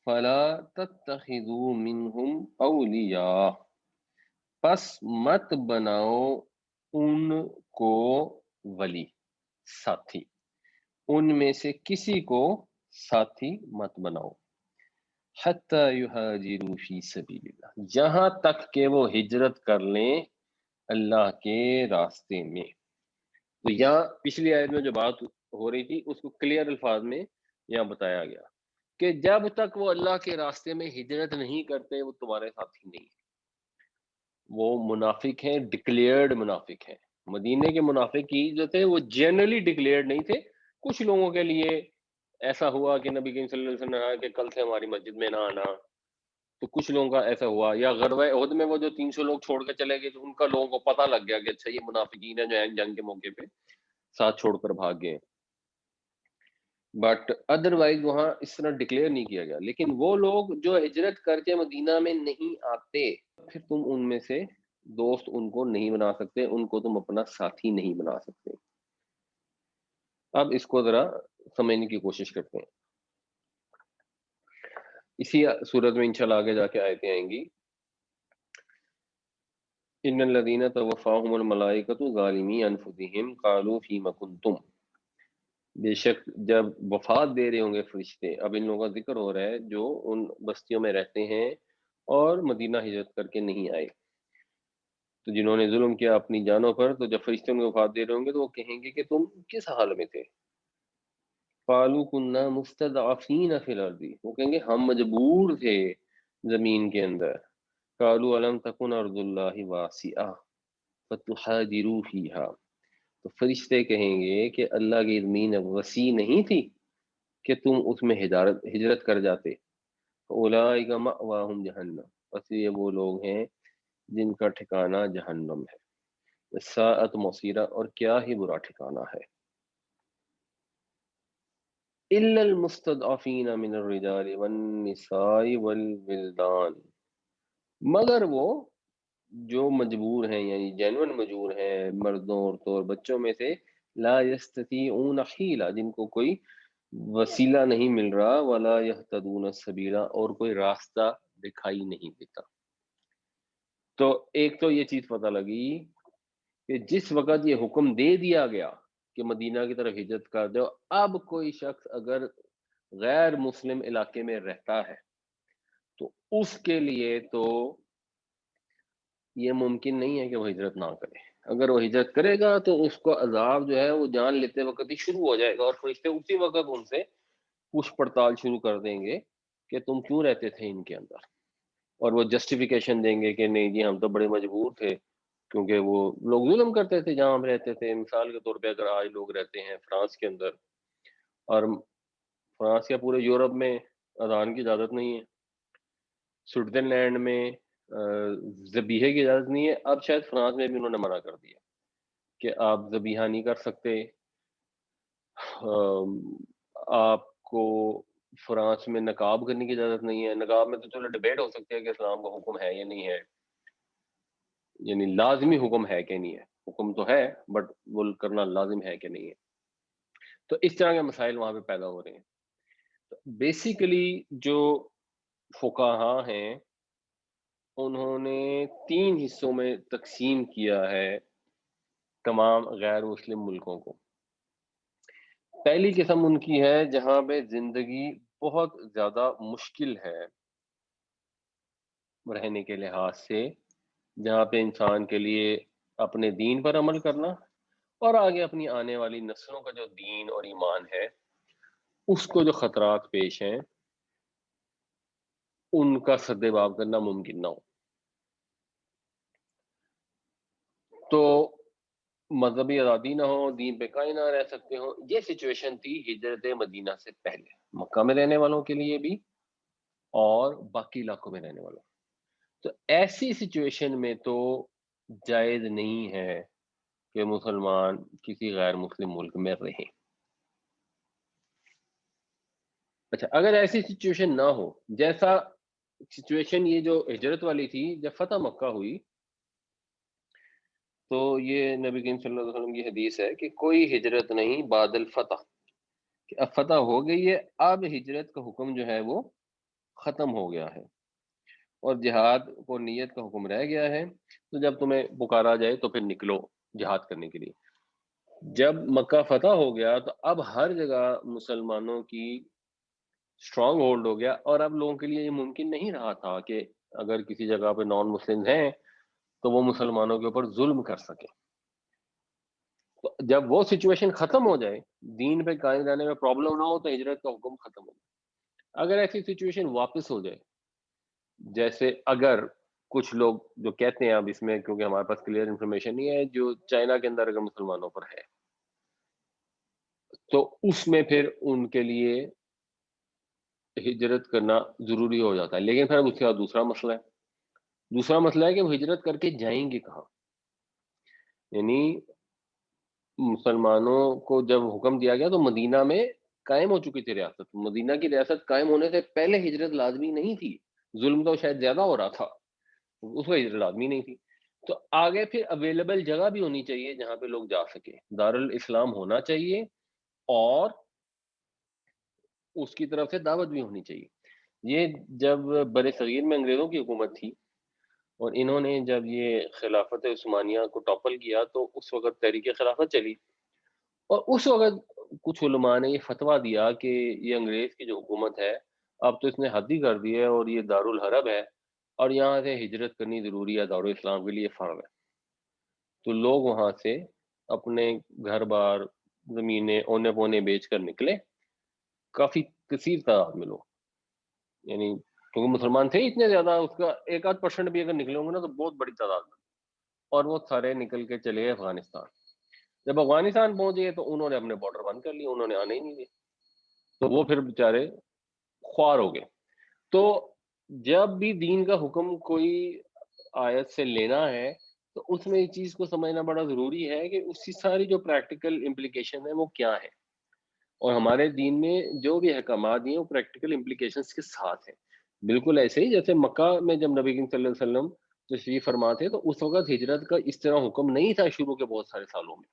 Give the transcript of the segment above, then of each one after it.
فلا تتخذوا منہم اولیاء، پس مت بناؤ ان کو ولی، ساتھی، ان میں سے کسی کو ساتھی مت بناؤ، حتی یہاجروا فی سبیل اللہ، جہاں تک کہ وہ ہجرت کر لیں اللہ کے راستے میں۔ تو یہاں پچھلی آیت میں جو بات ہو رہی تھی اس کو کلیئر الفاظ میں یہاں بتایا گیا کہ جب تک وہ اللہ کے راستے میں ہجرت نہیں کرتے وہ تمہارے ساتھی نہیں ہیں، وہ منافق ہیں، ڈکلیئرڈ منافق ہیں۔ مدینے کے منافق کی جو تھے وہ جنرلی ڈکلیئرڈ نہیں تھے، کچھ لوگوں کے لیے ایسا ہوا کہ نبی کریم صلی اللہ علیہ وسلم نے کہا کہ کل سے ہماری مسجد میں نہ آنا، تو کچھ لوگوں کا ایسا ہوا، یا غزوہ احد میں وہ جو 300 لوگ چھوڑ کے چلے گئے تو ان کا لوگوں کو پتہ لگ گیا کہ اچھا یہ منافقین ہیں جو ہیں جنگ کے موقع پہ ساتھ چھوڑ کر بھاگ گئے، بٹ ادروائز وہاں اس طرح ڈکلیئر نہیں کیا گیا۔ لیکن وہ لوگ جو ہجرت کر کے مدینہ میں نہیں آتے، پھر تم ان میں سے دوست ان کو نہیں بنا سکتے، ان کو تم اپنا ساتھی نہیں بنا سکتے۔ اب اس کو ذرا سمجھنے کی کوشش کرتے ہیں، اسی صورت میں انشاءاللہ آگے جا کے آیتیں آئیں گی۔ ان الذین توفاہم الملائکۃ ظالمی انفسہم قالوا فیم کنتم، بے شک جب وفات دے رہے ہوں گے فرشتے، اب ان لوگوں کا ذکر ہو رہا ہے جو ان بستیوں میں رہتے ہیں اور مدینہ ہجرت کر کے نہیں آئے، تو جنہوں نے ظلم کیا اپنی جانوں پر، تو جب فرشتے ان کو وفات دے رہے ہوں گے تو وہ کہیں گے کہ تم کس حال میں تھے؟ قالوا كنا مستضعفین فی الارض، وہ کہیں گے ہم مجبور تھے زمین کے اندر۔ قالوا الم تکن ارض اللہ واسعہ فتہاجروا فیہا، تو فرشتے کہیں گے کہ اللہ کی زمین اب وسیع نہیں تھی کہ تم اس میں ہجرت کر جاتے۔ اولئک مأواہم جہنم، پس یہ وہ لوگ ہیں جن کا ٹھکانہ جہنم ہے، ساءت مصیرا، اور کیا ہی برا ٹھکانہ ہے۔ الا المستضعفین من الرجال والنساء والولدان، مگر وہ جو مجبور ہیں، یعنی جینون مجبور ہیں، مردوں عورتوں اور بچوں میں سے، لا یستطیعون حیلا، جن کو کوئی وسیلہ نہیں مل رہا، ولا یہتدون السبیلا، اور کوئی راستہ دکھائی نہیں دیتا۔ تو ایک تو یہ چیز پتہ لگی کہ جس وقت یہ حکم دے دیا گیا کہ مدینہ کی طرف ہجرت کر دو، اب کوئی شخص اگر غیر مسلم علاقے میں رہتا ہے تو اس کے لیے تو یہ ممکن نہیں ہے کہ وہ ہجرت نہ کرے۔ اگر وہ ہجرت کرے گا تو اس کو عذاب جو ہے وہ جان لیتے وقت ہی شروع ہو جائے گا، اور فرشتے اسی وقت ان سے پوچھ پڑتال شروع کر دیں گے کہ تم کیوں رہتے تھے ان کے اندر، اور وہ جسٹیفیکیشن دیں گے کہ نہیں جی ہم تو بڑے مجبور تھے، کیونکہ وہ لوگ ظلم کرتے تھے جہاں ہم رہتے تھے۔ مثال کے طور پہ اگر آج لوگ رہتے ہیں فرانس کے اندر، اور فرانس یا پورے یورپ میں اذان کی اجازت نہیں ہے، سوئٹزرلینڈ میں ذبیحے کی اجازت نہیں ہے، اب شاید فرانس میں بھی انہوں نے منع کر دیا کہ آپ ذبیحہ نہیں کر سکتے۔ آپ کو فرانس میں نقاب کرنے کی اجازت نہیں ہے، نقاب میں تو چلو ڈبیٹ ہو سکتی ہے کہ اسلام کا حکم ہے یا نہیں ہے، یعنی لازمی حکم ہے کہ نہیں ہے، حکم تو ہے بٹ وہ کرنا لازم ہے کہ نہیں ہے۔ تو اس طرح کے مسائل وہاں پہ پیدا ہو رہے ہیں۔ تو بیسیکلی جو فقہاء ہیں انہوں نے 3 حصوں میں تقسیم کیا ہے تمام غیر مسلم ملکوں کو۔ پہلی قسم ان کی ہے جہاں پہ زندگی بہت زیادہ مشکل ہے رہنے کے لحاظ سے، جہاں پہ انسان کے لیے اپنے دین پر عمل کرنا اور آگے اپنی آنے والی نسلوں کا جو دین اور ایمان ہے اس کو جو خطرات پیش ہیں ان کا سدباب کرنا ممکن نہ ہو۔ تو مذہبی آزادی نہ ہو، دین پہ قائم نہ رہ سکتے ہوں، یہ سچویشن تھی ہجرت مدینہ سے پہلے مکہ میں رہنے والوں کے لیے بھی اور باقی علاقوں میں رہنے والوں۔ تو ایسی سچویشن میں تو جائز نہیں ہے کہ مسلمان کسی غیر مسلم ملک میں رہیں۔ اچھا اگر ایسی سچویشن نہ ہو، جیسا سچویشن یہ جو ہجرت والی تھی جب فتح مکہ ہوئی، تو یہ نبی کریم صلی اللہ علیہ وسلم کی حدیث ہے کہ کوئی ہجرت نہیں بعد الفتح، کہ اب فتح ہو گئی ہے، اب ہجرت کا حکم جو ہے وہ ختم ہو گیا ہے اور جہاد کو نیت کا حکم رہ گیا ہے، تو جب تمہیں پکارا جائے تو پھر نکلو جہاد کرنے کے لیے۔ جب مکہ فتح ہو گیا تو اب ہر جگہ مسلمانوں کی اسٹرانگ ہولڈ ہو گیا، اور اب لوگوں کے لیے یہ ممکن نہیں رہا تھا کہ اگر کسی جگہ پہ نان مسلم ہیں تو وہ مسلمانوں کے اوپر ظلم کر سکے۔ تو جب وہ سچویشن ختم ہو جائے، دین پہ قائم رہنے میں پرابلم نہ ہو، تو ہجرت کا حکم ختم ہو جائے۔ اگر ایسی سچویشن واپس ہو جائے، جیسے اگر کچھ لوگ جو کہتے ہیں، اب اس میں کیونکہ ہمارے پاس کلیئر انفارمیشن نہیں ہے، جو چائنا کے اندر اگر مسلمانوں پر ہے تو اس میں پھر ان کے لیے ہجرت کرنا ضروری ہو جاتا ہے، لیکن پھر اس کے بعد دوسرا مسئلہ ہے، دوسرا مسئلہ ہے کہ وہ ہجرت کر کے جائیں گے کہاں؟ یعنی مسلمانوں کو جب حکم دیا گیا تو مدینہ میں قائم ہو چکی تھی ریاست، مدینہ کی ریاست قائم ہونے سے پہلے ہجرت لازمی نہیں تھی، ظلم تو شاید زیادہ ہو رہا تھا، اس کا ہجرت لازمی نہیں تھی۔ تو آگے پھر اویلیبل جگہ بھی ہونی چاہیے جہاں پہ لوگ جا سکے، دارالاسلام ہونا چاہیے، اور اس کی طرف سے دعوت بھی ہونی چاہیے۔ یہ جب بر صغیر میں انگریزوں کی حکومت تھی اور انہوں نے جب یہ خلافت عثمانیہ کو ٹاپل کیا تو اس وقت تحریک خلافت چلی، اور اس وقت کچھ علماء نے یہ فتویٰ دیا کہ یہ انگریز کی جو حکومت ہے اب تو اس نے حد ہی کر دی ہے، اور یہ دارالحرب ہے اور یہاں سے ہجرت کرنی ضروری ہے، دارالاسلام کے لیے فرض ہے۔ تو لوگ وہاں سے اپنے گھر بار زمینیں اونے پونے بیچ کر نکلے، کافی کثیر تعداد میں لوگ، یعنی کیونکہ مسلمان تھے اتنے زیادہ، اس کا ایک آدھ پرسنٹ بھی اگر نکلے ہوں گے نا تو بہت بڑی تعداد میں، اور وہ سارے نکل کے چلے گئے افغانستان۔ جب افغانستان پہنچ گئے تو انہوں نے اپنے بارڈر بند کر لیے، انہوں نے آنے ہی نہیں دیے، تو وہ پھر بےچارے خوار ہو گئے۔ تو جب بھی دین کا حکم کوئی آیت سے لینا ہے تو اس میں اس چیز کو سمجھنا بڑا ضروری ہے کہ اس کی ساری جو پریکٹیکل امپلیکیشن ہے وہ کیا ہے، اور ہمارے دین میں جو بھی احکامات ہیں وہ پریکٹیکل امپلیکیشنز کے ساتھ ہیں۔ بالکل ایسے ہی جیسے مکہ میں جب نبی کریم صلی اللہ علیہ وسلم تشریف فرما تھے تو اس وقت ہجرت کا اس طرح حکم نہیں تھا شروع کے بہت سارے سالوں میں،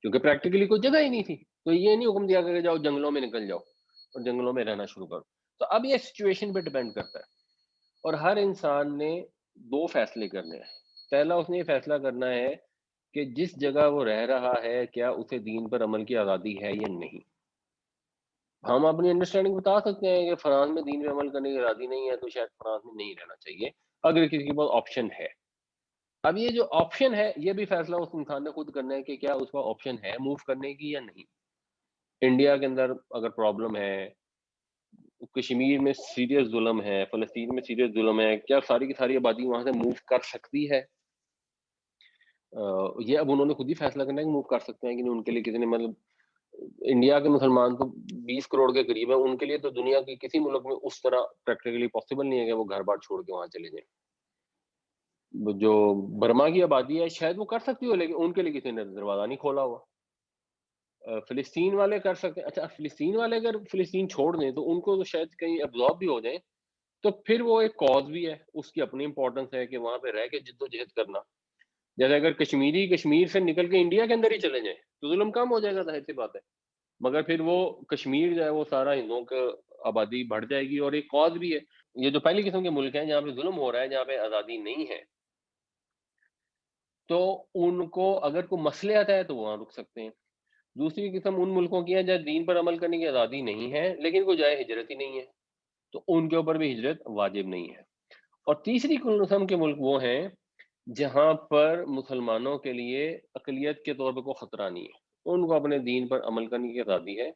کیونکہ پریکٹیکلی کوئی جگہ ہی نہیں تھی، تو یہ نہیں حکم دیا کہ جاؤ جنگلوں میں نکل جاؤ اور جنگلوں میں رہنا شروع کرو۔ تو اب یہ سچویشن پہ ڈپینڈ کرتا ہے، اور ہر انسان نے دو فیصلے کرنے ہیں۔ پہلا اس نے یہ فیصلہ کرنا ہے کہ جس جگہ وہ رہ رہا ہے کیا اسے دین پر عمل کی آزادی ہے یا نہیں۔ ہم اپنی انڈرسٹینڈنگ بتا سکتے ہیں کہ فرانس میں دین پہ عمل کرنے کی آزادی نہیں ہے تو شاید فرانس میں نہیں رہنا چاہیے، اگر کسی کے پاس آپشن ہے۔ اب یہ جو آپشن ہے یہ بھی فیصلہ اس انسان نے خود کرنا ہے کہ کیا اس کا آپشن ہے موو کرنے کی یا نہیں۔ انڈیا کے اندر اگر پرابلم ہے، کشمیر میں سیریس ظلم ہے، فلسطین میں سیریس ظلم ہے، کیا ساری کی ساری آبادی وہاں سے موو کر سکتی ہے؟ یہ اب انہوں نے خود ہی فیصلہ کرنا ہے کہ موو کر سکتے ہیں کہ نہیں۔ ان کے لیے کسی نے مطلب انڈیا کے مسلمان تو 20 کروڑ کے قریب ہیں، ان کے لیے تو دنیا کے کسی ملک میں اس طرح پریکٹیکلی پاسبل نہیں ہے کہ وہ گھر بار چھوڑ کے وہاں چلے جائیں۔ جو برما کی آبادی ہے شاید وہ کر سکتی ہو، لیکن ان کے لیے کسی نے دروازہ نہیں کھولا ہوا۔ فلسطین والے کر سکتے ہیں، اچھا فلسطین والے اگر فلسطین چھوڑ دیں تو ان کو تو شاید کہیں ابزارب بھی ہو جائیں، تو پھر وہ ایک کاز بھی ہے، اس کی اپنی امپورٹنس ہے کہ وہاں پہ رہ کے جد و جہد کرنا۔ جیسے اگر کشمیری کشمیر سے نکل کے انڈیا کے اندر ہی چلے جائیں تو ظلم کم ہو جائے گا، ظاہر سی بات ہے، مگر پھر وہ کشمیر جو ہے وہ سارا ہندوؤں کا آبادی بڑھ جائے گی، اور ایک کاز بھی ہے۔ یہ جو پہلی قسم کے ملک ہیں جہاں پہ ظلم ہو رہا ہے، جہاں پہ آزادی نہیں ہے، تو ان کو اگر کوئی مصلحت ہے تو وہاں رک سکتے ہیں۔ دوسری قسم ان ملکوں کی ہے جہاں دین پر عمل کرنے کی آزادی نہیں ہے لیکن کوئی جائے ہجرت ہی نہیں ہے، تو ان کے اوپر بھی ہجرت واجب نہیں ہے۔ اور تیسری قسم کے ملک وہ ہیں جہاں پر مسلمانوں کے لیے اقلیت کے طور پہ کوئی خطرہ نہیں ہے، ان کو اپنے دین پر عمل کرنے کی آزادی ہے،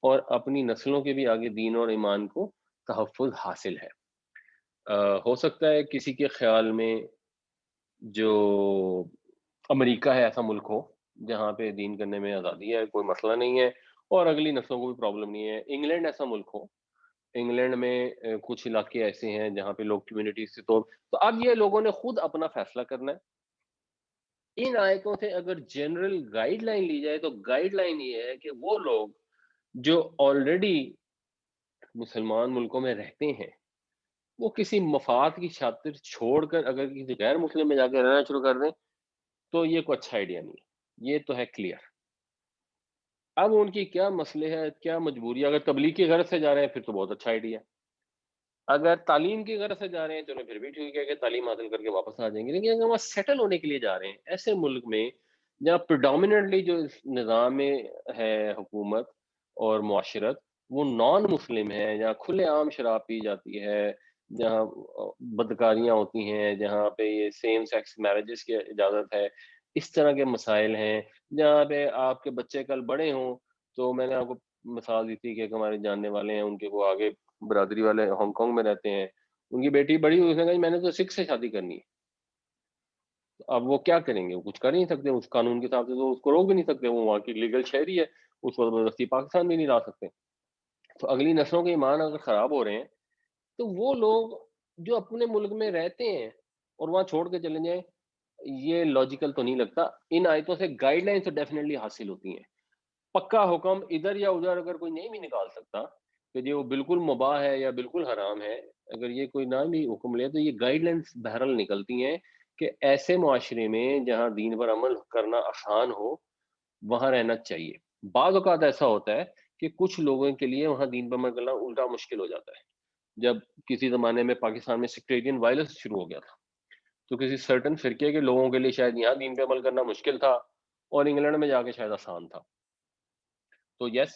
اور اپنی نسلوں کے بھی آگے دین اور ایمان کو تحفظ حاصل ہے۔ ہو سکتا ہے کسی کے خیال میں جو امریکہ ہے ایسا ملک ہو جہاں پہ دین کرنے میں آزادی ہے، کوئی مسئلہ نہیں ہے، اور اگلی نسلوں کو بھی پرابلم نہیں ہے۔ انگلینڈ ایسا ملک ہو، انگلینڈ میں کچھ علاقے ایسے ہیں جہاں پہ لوگ کمیونٹیز سے تو اب یہ لوگوں نے خود اپنا فیصلہ کرنا ہے۔ ان آیتوں سے اگر جنرل گائیڈ لائن لی جائے تو گائیڈ لائن یہ ہے کہ وہ لوگ جو آلریڈی مسلمان ملکوں میں رہتے ہیں وہ کسی مفاد کی خاطر چھوڑ کر اگر کسی غیر مسلم میں جا کے رہنا شروع کر دیں تو یہ کوئی اچھا آئیڈیا نہیں ہے، یہ تو ہے کلیئر۔ اب ان کی کیا مسئلے ہے، کیا مجبوری ہے، اگر تبلیغ کی غرض سے جا رہے ہیں پھر تو بہت اچھا آئیڈیا ہے، اگر تعلیم کی غرض سے جا رہے ہیں چلو پھر بھی ٹھیک ہے کہ تعلیم حاصل کر کے واپس آ جائیں گے، لیکن اگر وہاں سیٹل ہونے کے لیے جا رہے ہیں ایسے ملک میں جہاں پریڈومیننٹلی جو اس نظام میں ہے حکومت اور معاشرت وہ نان مسلم ہے، جہاں کھلے عام شراب پی جاتی ہے، جہاں بدکاریاں ہوتی ہیں، جہاں پہ یہ سیم سیکس میرجز کی اجازت ہے، اس طرح کے مسائل ہیں، جہاں پہ آپ کے بچے کل بڑے ہوں تو میں نے آپ کو مثال دی تھی کہ ایک ہمارے جاننے والے ہیں ان کے وہ آگے برادری والے ہانگ کانگ میں رہتے ہیں، ان کی بیٹی بڑی ہوئی، اس نے کہا جی میں نے تو سکھ سے شادی کرنی ہے، اب وہ کیا کریں گے؟ وہ کچھ کر نہیں سکتے، اس قانون کے حساب سے تو اس کو روک بھی نہیں سکتے، وہ وہاں کی لیگل شہری ہے، اس کو زبردستی پاکستان بھی نہیں لا سکتے۔ تو اگلی نسلوں کے ایمان اگر خراب ہو رہے ہیں تو وہ لوگ جو اپنے ملک میں رہتے ہیں اور وہاں چھوڑ کے چلے جائیں، یہ لاجیکل تو نہیں لگتا۔ ان آیتوں سے گائیڈ لائن تو ڈیفینیٹلی حاصل ہوتی ہیں، پکا حکم ادھر یا ادھر اگر کوئی نہیں بھی نکال سکتا کہ یہ وہ بالکل مباح ہے یا بالکل حرام ہے، اگر یہ کوئی نہ بھی حکم لے تو یہ گائیڈ لائنس بہرحال نکلتی ہیں کہ ایسے معاشرے میں جہاں دین پر عمل کرنا آسان ہو وہاں رہنا چاہیے۔ بعض اوقات ایسا ہوتا ہے کہ کچھ لوگوں کے لیے وہاں دین پر عمل کرنا الٹا مشکل ہو جاتا ہے۔ جب کسی زمانے میں پاکستان میں سیکٹیرین وائلنس شروع ہو گیا تھا تو کسی سرٹن فرقے کے لوگوں کے لیے شاید یہاں دین پہ عمل کرنا مشکل تھا اور انگلینڈ میں جا کے شاید آسان تھا۔ تو یس،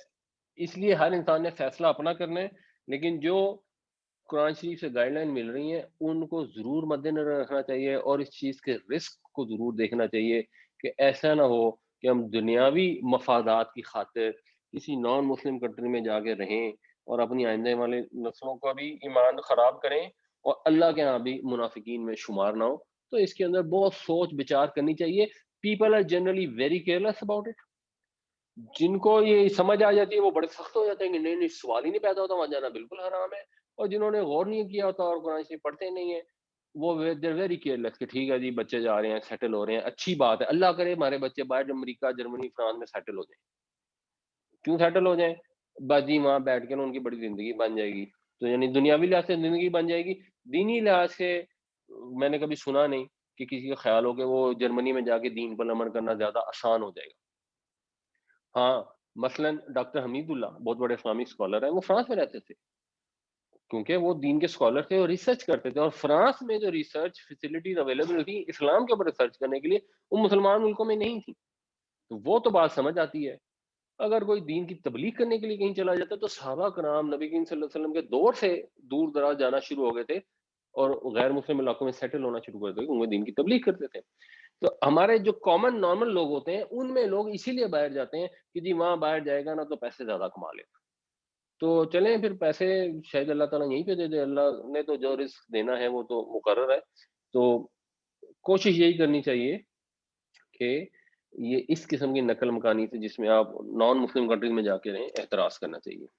اس لیے ہر انسان نے فیصلہ اپنا کرنا ہے، لیکن جو قرآن شریف سے گائیڈ لائن مل رہی ہیں ان کو ضرور مد نظر رکھنا چاہیے اور اس چیز کے رسک کو ضرور دیکھنا چاہیے کہ ایسا نہ ہو کہ ہم دنیاوی مفادات کی خاطر کسی نان مسلم کنٹری میں جا کے رہیں اور اپنی آئندہ والے نسلوں کا بھی ایمان خراب کریں اور اللہ کے ہاں بھی منافقین میں شمار نہ ہو۔ تو اس کے اندر بہت سوچ بچار کرنی چاہیے۔ People are generally very careless about it, جن کو یہ سمجھ آ جاتی ہے وہ بڑے سخت ہو جاتے ہیں کہ نہیں نہیں سوال ہی نہیں پیدا ہوتا، وہاں جانا بالکل حرام ہے، اور جنہوں نے غور نہیں کیا ہوتا اور قرآن شریف پڑھتے نہیں ہیں وہ دیر ویری کیئرلیس کہ ٹھیک ہے جی بچے جا رہے ہیں سیٹل ہو رہے ہیں، اچھی بات ہے، اللہ کرے ہمارے بچے باہر امریکہ جرمنی فرانس میں سیٹل ہو جائیں۔ کیوں سیٹل ہو جائیں؟ بس جی وہاں بیٹھ کے نا ان کی بڑی زندگی بن جائے گی، تو یعنی دنیاوی لحاظ سے زندگی بن جائے گی، دینی لحاظ سے میں نے کبھی سنا نہیں کہ کسی کا خیال ہو کہ وہ جرمنی میں جا کے دین پر عمل کرنا زیادہ آسان ہو جائے گا۔ ہاں، مثلاً ڈاکٹر حمید اللہ بہت بڑے اسلامی اسکالر ہیں، وہ فرانس میں رہتے تھے کیونکہ وہ دین کے اسکالر تھے اور ریسرچ کرتے تھے، اور فرانس میں جو ریسرچ فیسلٹیز اویلیبل تھی اسلام کے اوپر ریسرچ کرنے کے لیے وہ مسلمان ملکوں میں نہیں تھی، تو وہ تو بات سمجھ آتی ہے۔ اگر کوئی دین کی تبلیغ کرنے کے لیے کہیں چلا جاتا ہے تو صحابہ کرام نبی کریم صلی اللہ علیہ وسلم کے دور سے دور دراز جانا شروع ہو گئے تھے اور غیر مسلم علاقوں میں سیٹل ہونا شروع کر دیتے، ان میں دین کی تبلیغ کرتے تھے۔ تو ہمارے جو کامن نارمل لوگ ہوتے ہیں ان میں لوگ اسی لیے باہر جاتے ہیں کہ جی وہاں باہر جائے گا نا تو پیسے زیادہ کما لے گا، تو چلیں پھر پیسے شاید اللہ تعالیٰ یہیں پہ دے دے، اللہ نے تو جو رزق دینا ہے وہ تو مقرر ہے۔ تو کوشش یہی کرنی چاہیے کہ یہ اس قسم کی نقل مکانی سے جس میں آپ نان مسلم کنٹریز میں جا کے رہیں احتراز کرنا چاہیے۔